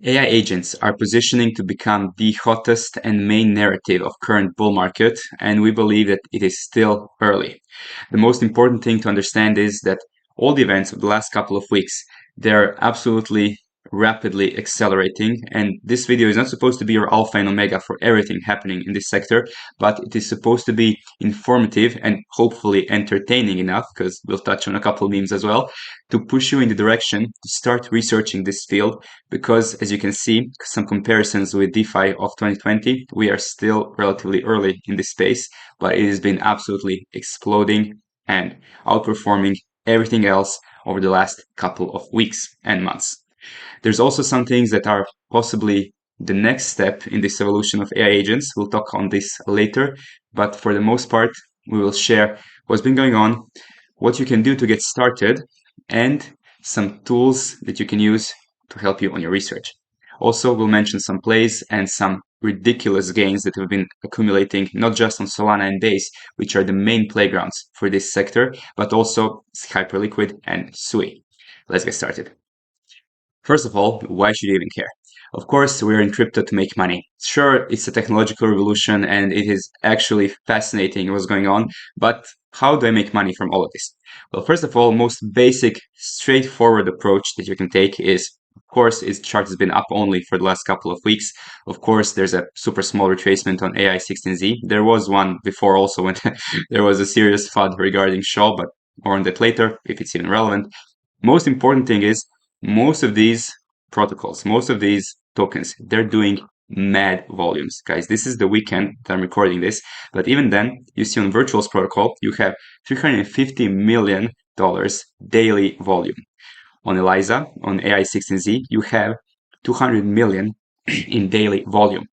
AI agents are positioning to become the hottest and main narrative of current bull market, and we believe that it is still early. The most important thing to understand is that all the events of the last couple of weeks, they're absolutely rapidly accelerating, and this video is not supposed to be your alpha and omega for everything happening in this sector, but it is supposed to be informative and hopefully entertaining enough, because we'll touch on a couple memes as well, to push you in the direction to start researching this field, because as you can see, some comparisons with DeFi of 2020, we are still relatively early in this space, but it has been absolutely exploding and outperforming everything else over the last couple of weeks and months. There's also some things that are possibly the next step in this evolution of AI agents. We'll talk on this later, but for the most part, we will share what's been going on, what you can do to get started, and some tools that you can use to help you on your research. Also, we'll mention some plays and some ridiculous gains that have been accumulating, not just on Solana and Base, which are the main playgrounds for this sector, but also Hyperliquid and Sui. Let's get started. First of all, why should you even care? Of course, we're in crypto to make money. Sure, it's a technological revolution and it is actually fascinating what's going on, but how do I make money from all of this? Well, first of all, most basic, straightforward approach that you can take is, of course, its chart has been up only for the last couple of weeks. Of course, there's a super small retracement on AI16Z. There was one before also when there was a serious FUD regarding Shaw, but more on that later, if it's even relevant. Most important thing is, most of these protocols, most of these tokens, they're doing mad volumes. Guys, this is the weekend that I'm recording this, but even then, you see on Virtuals protocol, you have $350 million daily volume. On ELISA, on AI16Z, you have 200 million in daily volume.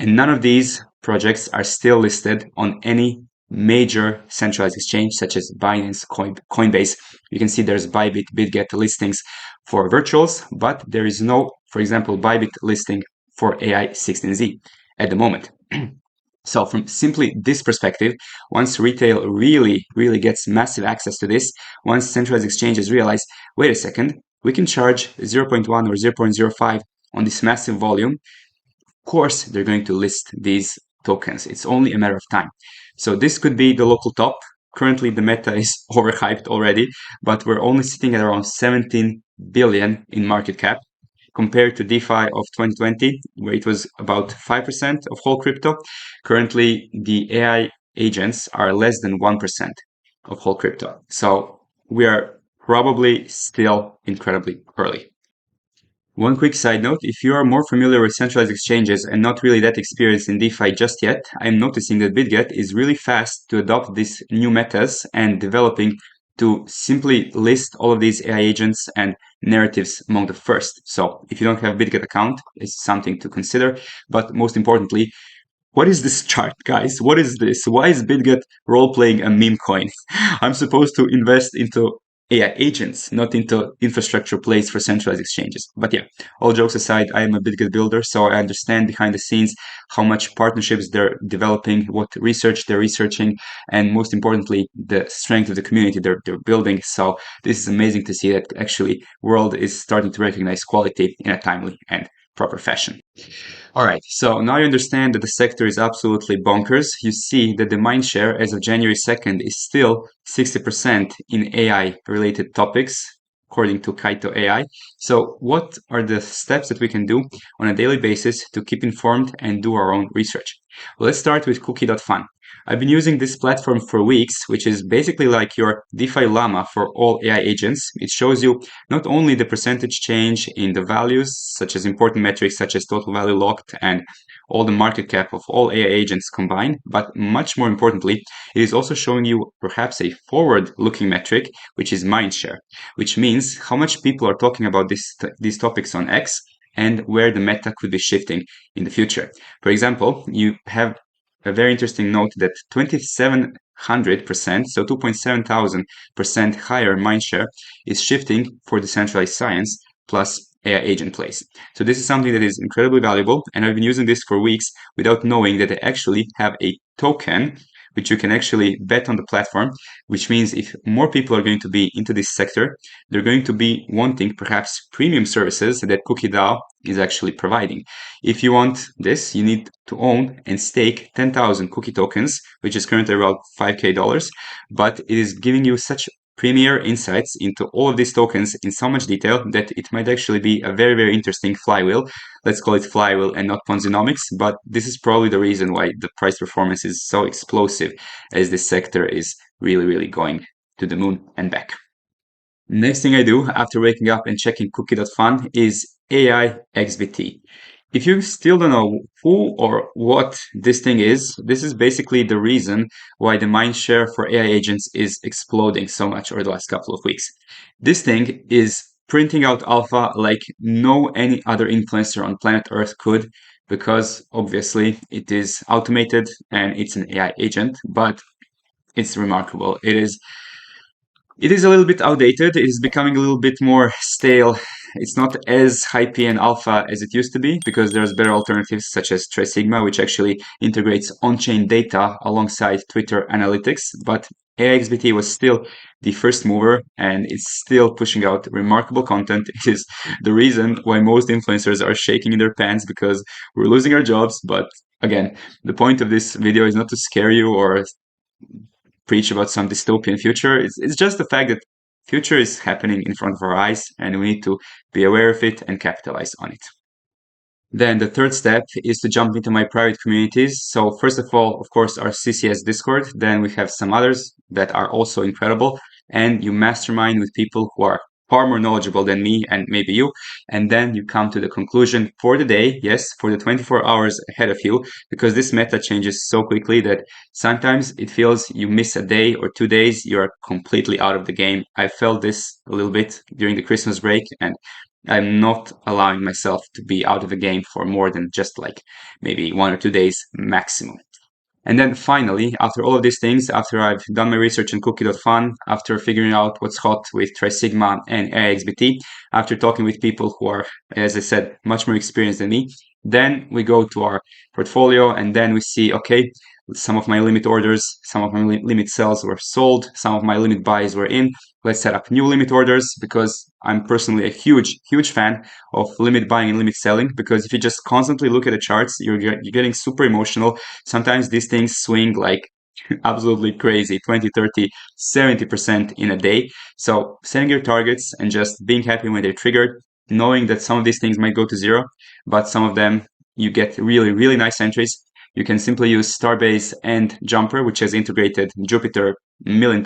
And none of these projects are still listed on any major centralized exchange such as Binance, Coinbase. You can see there's Bybit, BitGet listings for virtuals, but there is no, for example, Bybit listing for AI16Z at the moment. So from simply this perspective, once retail really gets massive access to this, once centralized exchanges realize, wait a second, we can charge 0.1 or 0.05 on this massive volume, of course they're going to list these tokens. It's only a matter of time. So this could be the local top. Currently the meta is overhyped already, but we're only sitting at around 17 billion in market cap compared to DeFi of 2020, where it was about 5% of whole crypto. Currently the AI agents are less than 1% of whole crypto. So we are probably still incredibly early. One quick side note, if you are more familiar with centralized exchanges and not really that experienced in DeFi just yet, I'm noticing that BitGet is really fast to adopt these new metas and developing to simply list all of these AI agents and narratives among the first. So if you don't have a BitGet account, it's something to consider. But most importantly, what is this chart, guys? What is this? Why is BitGet role-playing a meme coin? I'm supposed to invest into AI agents, not into infrastructure plays for centralized exchanges. But yeah, all jokes aside, I am a BitGet builder, so I understand behind the scenes how much partnerships they're developing, what research they're researching, and most importantly, the strength of the community they're building. So this is amazing to see that actually world is starting to recognize quality in a timely and proper fashion. All right, so now you understand that the sector is absolutely bonkers. You see that the mindshare as of January 2nd is still 60% in AI-related topics, according to Kaito AI. So what are the steps that we can do on a daily basis to keep informed and do our own research? Well, let's start with Cookie.fun. I've been using this platform for weeks, which is basically like your DeFi llama for all AI agents. It shows you not only the percentage change in the values, such as important metrics such as total value locked and all the market cap of all AI agents combined, but much more importantly, it is also showing you perhaps a forward-looking metric, which is mindshare, which means how much people are talking about these topics on X and where the meta could be shifting in the future. For example, you have a very interesting note that 2,700%, so 2,700% higher mindshare is shifting for decentralized science plus AI agent plays. So this is something that is incredibly valuable, and I've been using this for weeks without knowing that I actually have a token which you can actually bet on the platform, which means if more people are going to be into this sector, they're going to be wanting perhaps premium services that Cookie DAO is actually providing. If you want this, you need to own and stake 10,000 Cookie tokens, which is currently around $5K, but it is giving you such premier insights into all of these tokens in so much detail that it might actually be a very, very interesting flywheel. Let's call it flywheel and not Ponzinomics, but this is probably the reason why the price performance is so explosive, as this sector is really, really going to the moon and back. Next thing I do after waking up and checking Cookie.fun is AIXBT. If you still don't know who or what this thing is, this is basically the reason why the mindshare for AI agents is exploding so much over the last couple of weeks. This thing is printing out alpha like no any other influencer on planet Earth could, because obviously it is automated and it's an AI agent, but it's remarkable. It is a little bit outdated. It is becoming a little bit more stale. It's not as hypey and alpha as it used to be, because there's better alternatives such as Sigma, which actually integrates on-chain data alongside Twitter analytics. But AIXBT was still the first mover, and it's still pushing out remarkable content. It is the reason why most influencers are shaking in their pants, because we're losing our jobs. But again, the point of this video is not to scare you or preach about some dystopian future. It's just the fact that future is happening in front of our eyes, and we need to be aware of it and capitalize on it. Then the third step is to jump into my private communities. So first of all, of course, our CCS Discord. Then we have some others that are also incredible. And you mastermind with people who are far more knowledgeable than me and maybe you. And then you come to the conclusion for the day, yes, for the 24 hours ahead of you, because this meta changes so quickly that sometimes it feels you miss a day or 2 days, you're completely out of the game. I felt this a little bit during the Christmas break, and I'm not allowing myself to be out of the game for more than just like maybe 1 or 2 days maximum. And then finally, after all of these things, after I've done my research on Cookie.fun, after figuring out what's hot with Sigma and AIXBT, after talking with people who are, as I said, much more experienced than me, then we go to our portfolio, and then we see, okay, some of my limit orders, some of my limit sells were sold, some of my limit buys were in. Let's set up new limit orders, because I'm personally a huge, huge fan of limit buying and limit selling, because if you just constantly look at the charts, you're getting super emotional. Sometimes these things swing like absolutely crazy, 20, 30, 70% in a day. So setting your targets and just being happy when they're triggered, knowing that some of these things might go to zero, but some of them you get really, really nice entries. You can simply use Starbase and Jumper, which has integrated Jupiter a million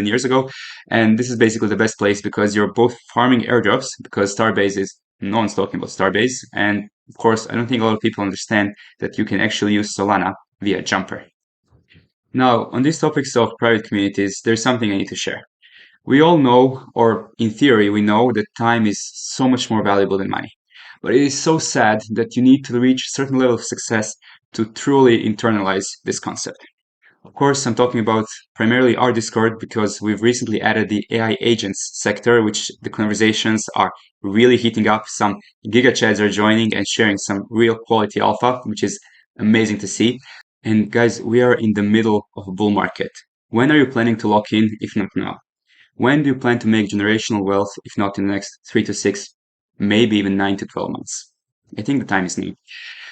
years ago. And this is basically the best place, because you're both farming airdrops, because Starbase is, no one's talking about Starbase. And of course, I don't think a lot of people understand that you can actually use Solana via Jumper. Now, on these topics of private communities, there's something I need to share. We all know, or in theory, we know that time is so much more valuable than money. But it is so sad that you need to reach a certain level of success to truly internalize this concept. Of course, I'm talking about primarily our Discord, because we've recently added the AI agents sector, which the conversations are really heating up. Some giga chads are joining and sharing some real quality alpha, which is amazing to see. And guys, we are in the middle of a bull market. When are you planning to lock in, if not now? When do you plan to make generational wealth, if not in the next 3 to 6, maybe even 9 to 12 months? I think the time is now.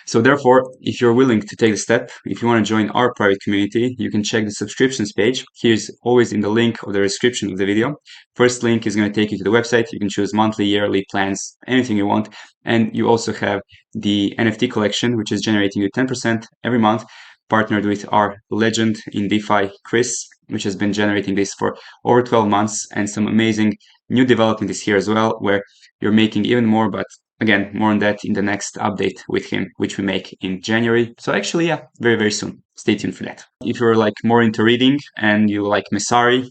So therefore, if you're willing to take the step, if you want to join our private community, you can check the subscriptions page. Here's always in the link of the description of the video. First link is going to take you to the website. You can choose monthly, yearly plans, anything you want. And you also have the NFT collection, which is generating you 10% every month, partnered with our legend in DeFi, Chris, which has been generating this for over 12 months. And some amazing new development is here as well, where you're making even more, but again, more on that in the next update with him, which we make in January. So actually, yeah, very, very soon. Stay tuned for that. If you're like more into reading and you like Messari,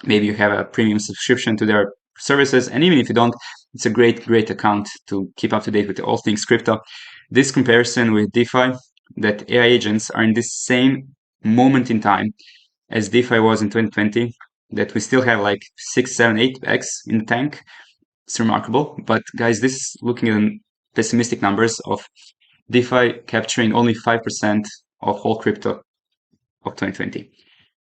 maybe you have a premium subscription to their services. And even if you don't, it's a great, great account to keep up to date with all things crypto. This comparison with DeFi, that AI agents are in this same moment in time as DeFi was in 2020, that we still have like 6, 7, 8x in the tank. It's remarkable. But guys, this is looking at pessimistic numbers of DeFi capturing only 5% of whole crypto of 2020.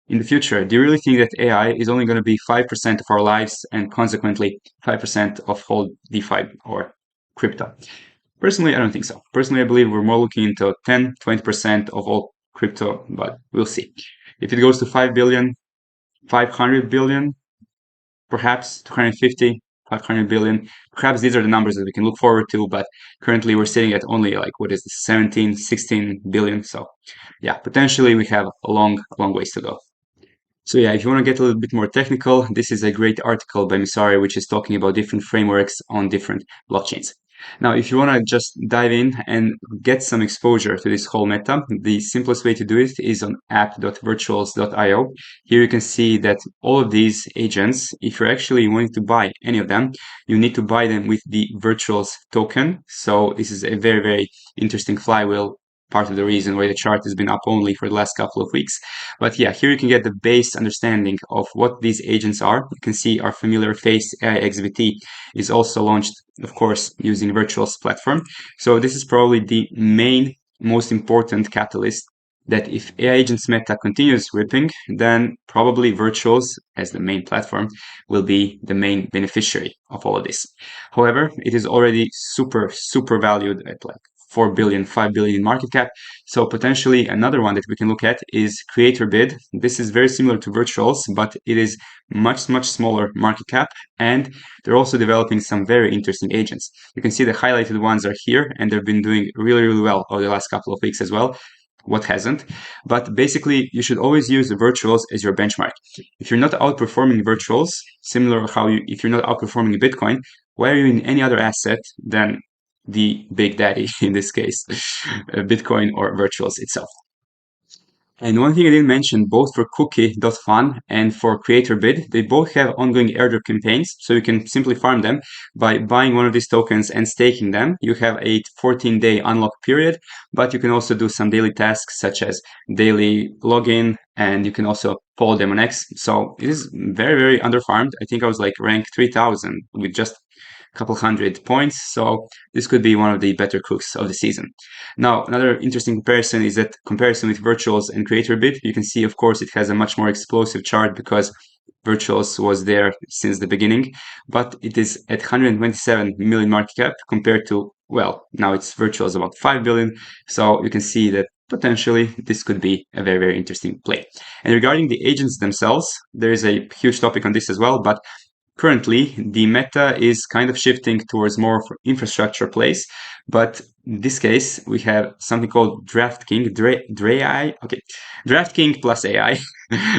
In the future, do you really think that AI is only going to be 5% of our lives and consequently 5% of whole DeFi or crypto? Personally, I don't think so. Personally, I believe we're more looking into 10, 20% of all crypto, but we'll see. If it goes to 5 billion, 500 billion, perhaps 250, 500 billion, perhaps these are the numbers that we can look forward to, but currently we're sitting at only like, what is this, 17, 16 billion. So yeah, potentially we have a long ways to go. So yeah, if you want to get a little bit more technical, this is a great article by Misari, which is talking about different frameworks on different blockchains. Now, if you want to just dive in and get some exposure to this whole meta, the simplest way to do it is on app.virtuals.io. Here you can see that all of these agents, if you're actually wanting to buy any of them, you need to buy them with the Virtuals token. So this is a very, very interesting flywheel, part of the reason why the chart has been up only for the last couple of weeks. But yeah, here you can get the base understanding of what these agents are. You can see our familiar face AIXBT is also launched, of course, using Virtuals platform. So this is probably the main, most important catalyst that if AI agents meta continues ripping, then probably Virtuals as the main platform will be the main beneficiary of all of this. However, it is already super valued at like 4 billion, 5 billion in market cap. So potentially another one that we can look at is CreatorBid. This is very similar to Virtuals, but it is much smaller market cap, and they're also developing some very interesting agents. You can see the highlighted ones are here, and they've been doing really well over the last couple of weeks as well. What hasn't? But basically, you should always use the Virtuals as your benchmark. If you're not outperforming Virtuals, similar how if you're not outperforming Bitcoin, why are you in any other asset than the big daddy, in this case, Bitcoin or Virtuals itself? And one thing I didn't mention, both for Cookie.ffun and for CreatorBid, they both have ongoing airdrop campaigns, so you can simply farm them by buying one of these tokens and staking them. You have a 14-day unlock period, but you can also do some daily tasks such as daily login, and you can also follow them on X. So it is very underfarmed. I think I was like ranked 3000 with just couple hundred points, so this could be one of the better cooks of the season. Now, another interesting comparison is that comparison with Virtuals and CreatorBid. You can see, of course, it has a much more explosive chart because Virtuals was there since the beginning, but it is at 127 million market cap compared to, well, now it's Virtuals about 5 billion, so you can see that potentially this could be a very interesting play. And regarding the agents themselves, there is a huge topic on this as well, but currently, the meta is kind of shifting towards more infrastructure plays, but in this case, we have something called DraftKings, DraftKings plus AI,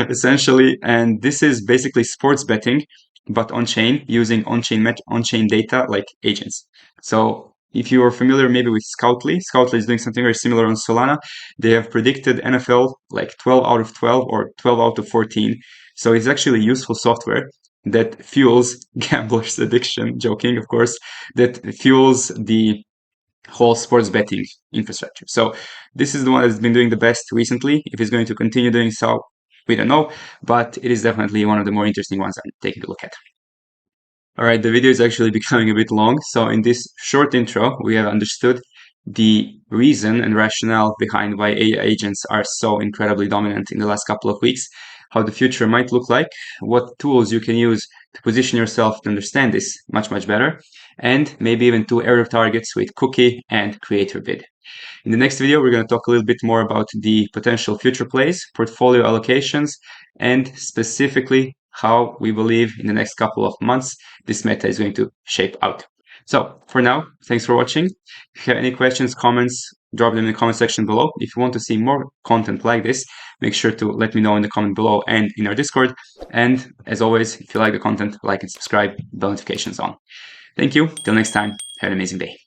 essentially, and this is basically sports betting, but on-chain, using on-chain data like agents. So if you are familiar maybe with Scoutly is doing something very similar on Solana. They have predicted NFL like 12 out of 12 or 12 out of 14. So it's actually useful software that fuels gamblers' addiction, joking, of course, that fuels the whole sports betting infrastructure. So this is the one that's been doing the best recently. If it's going to continue doing so, we don't know, but it is definitely one of the more interesting ones I'm taking a look at. All right, the video is actually becoming a bit long. So in this short intro, we have understood the reason and rationale behind why AI agents are so incredibly dominant in the last couple of weeks, how the future might look like, what tools you can use to position yourself to understand this much better, and maybe even 2 airdrop targets with Cookie and CreatorBid. In the next video, we're going to talk a little bit more about the potential future plays, portfolio allocations, and specifically how we believe in the next couple of months this meta is going to shape out. So for now, thanks for watching. If you have any questions, comments, drop them in the comment section below. If you want to see more content like this, make sure to let me know in the comment below and in our Discord. And as always, if you like the content, like and subscribe, bell notifications on. Thank you. Till next time, have an amazing day.